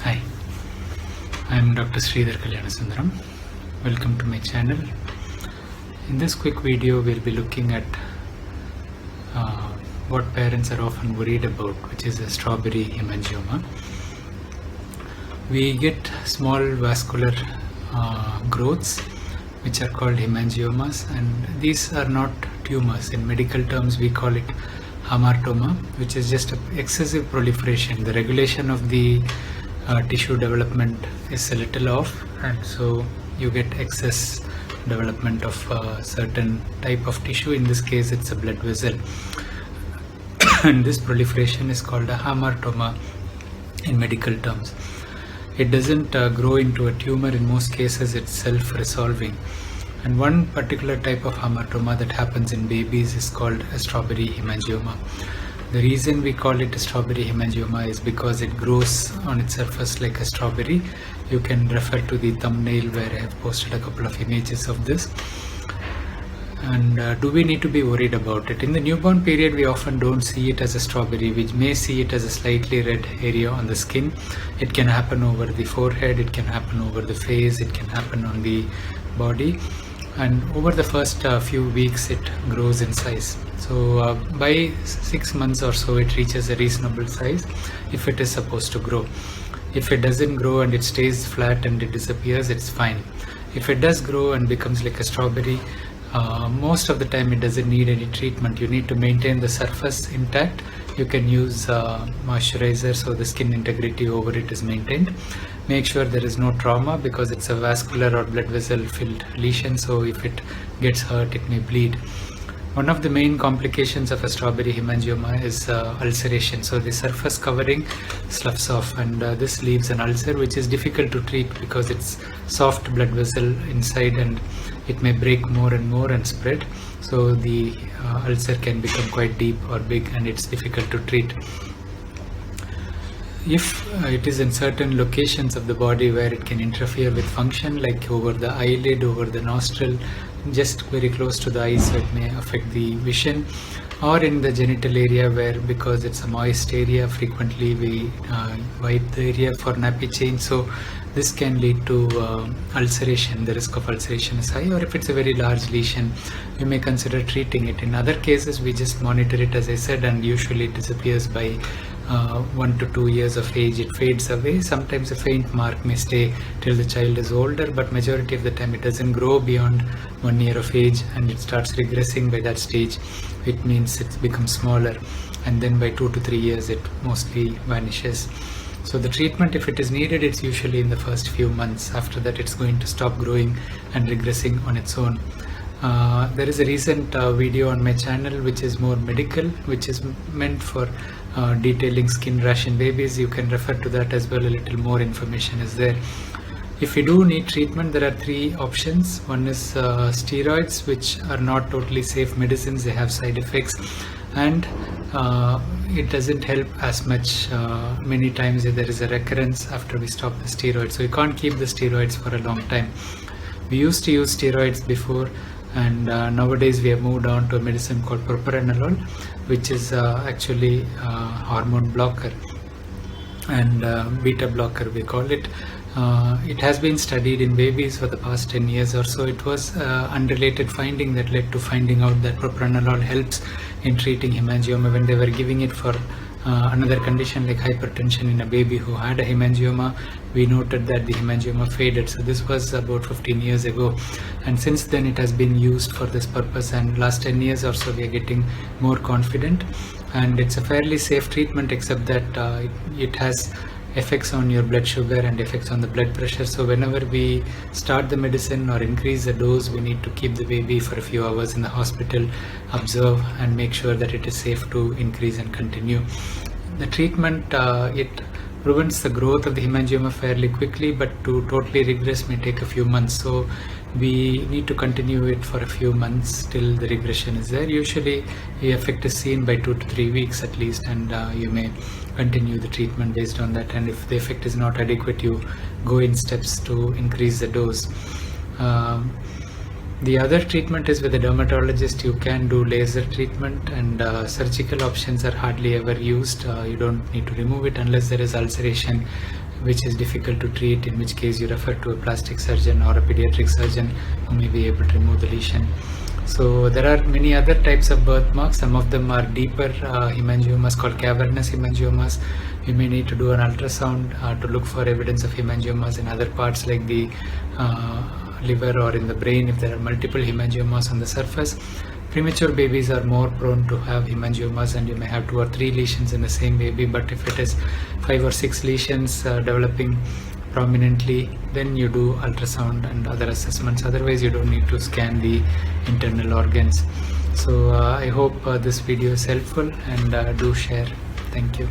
Hi, I am Dr. Sridhar Kalyansundaram. Welcome to my channel. In this quick video, we'll be looking at what parents are often worried about, which is a strawberry hemangioma. We get small vascular growths, which are called hemangiomas, and these are not tumors. In medical terms, we call it hamartoma, which is just excessive proliferation. The regulation of the tissue development is a little off, and so you get excess development of certain type of tissue. In this case, it's a blood vessel, and this proliferation is called a hamartoma in medical terms. It doesn't grow into a tumor. In most cases, it's self-resolving. And one particular type of hamartoma that happens in babies is called a strawberry hemangioma. The reason we call it a strawberry hemangioma is because it grows on its surface like a strawberry. You can refer to the thumbnail where I have posted a couple of images of this. And do we need to be worried about it? In the newborn period, we often don't see it as a strawberry. We may see it as a slightly red area on the skin. It can happen over the forehead, it can happen over the face, it can happen on the body. And over the first few weeks, it grows in size. So by 6 months or so, it reaches a reasonable size if it is supposed to grow. If it doesn't grow and it stays flat and it disappears, it's fine. If it does grow and becomes like a strawberry, most of the time it doesn't need any treatment. You need to maintain the surface intact. You can use moisturizer so the skin integrity over it is maintained. Make sure there is no trauma because it's a vascular or blood vessel filled lesion, so if it gets hurt, it may bleed. One of the main complications of a strawberry hemangioma is ulceration. So the surface covering sloughs off, and this leaves an ulcer which is difficult to treat because it's soft blood vessel inside and it may break more and more and spread. So the ulcer can become quite deep or big and it's difficult to treat. If it is in certain locations of the body where it can interfere with function, like over the eyelid, over the nostril, just very close to the eyes, so it may affect the vision, or in the genital area where, because it's a moist area, frequently we wipe the area for nappy change, so this can lead to ulceration. The risk of ulceration is high. Or if it's a very large lesion, you may consider treating it. In other cases, we just monitor it, as I said, and usually it disappears by 1 to 2 years of age. It fades away. Sometimes a faint mark may stay till the child is older, but majority of the time it doesn't grow beyond 1 year of age, and it starts regressing by that stage. It means it becomes smaller, and then by 2 to 3 years it mostly vanishes. So the treatment, if it is needed, it's usually in the first few months. After that, it's going to stop growing and regressing on its own. There is a recent video on my channel which is more medical, which is meant for detailing skin rash in babies. You can refer to that as well. A little more information is there. If you do need treatment, there are 3 options. One is steroids, which are not totally safe medicines. They have side effects, and it doesn't help as much. Many times there is a recurrence after we stop the steroids, so you can't keep the steroids for a long time. We used to use steroids before, and nowadays we have moved on to a medicine called propranolol, which is actually hormone blocker and beta blocker, we call it. It has been studied in babies for the past 10 years or so. It was unrelated finding that led to finding out that propranolol helps in treating hemangioma. When they were giving it for another condition like hypertension in a baby who had a hemangioma, we noted that the hemangioma faded. So this was about 15 years ago, and since then it has been used for this purpose, and last 10 years or so we are getting more confident, and it's a fairly safe treatment, except that it has effects on your blood sugar and effects on the blood pressure. So whenever we start the medicine or increase the dose, we need to keep the baby for a few hours in the hospital, observe and make sure that it is safe to increase and continue. The treatment, it prevents the growth of the hemangioma fairly quickly, but to totally regress may take a few months. So we need to continue it for a few months till the regression is there. Usually the effect is seen by 2 to 3 weeks at least, and you may continue the treatment based on that. And if the effect is not adequate, you go in steps to increase the dose. The other treatment is with a dermatologist. You can do laser treatment, and surgical options are hardly ever used. You don't need to remove it unless there is ulceration which is difficult to treat, in which case you refer to a plastic surgeon or a pediatric surgeon who may be able to remove the lesion. So there are many other types of birthmarks. Some of them are deeper hemangiomas called cavernous hemangiomas. You may need to do an ultrasound to look for evidence of hemangiomas in other parts like the liver or in the brain if there are multiple hemangiomas on the surface. Premature babies are more prone to have hemangiomas, and you may have 2 or 3 lesions in the same baby, but if it is 5 or 6 lesions developing prominently, then you do ultrasound and other assessments. Otherwise you don't need to scan the internal organs. So I hope this video is helpful, and do share. Thank you.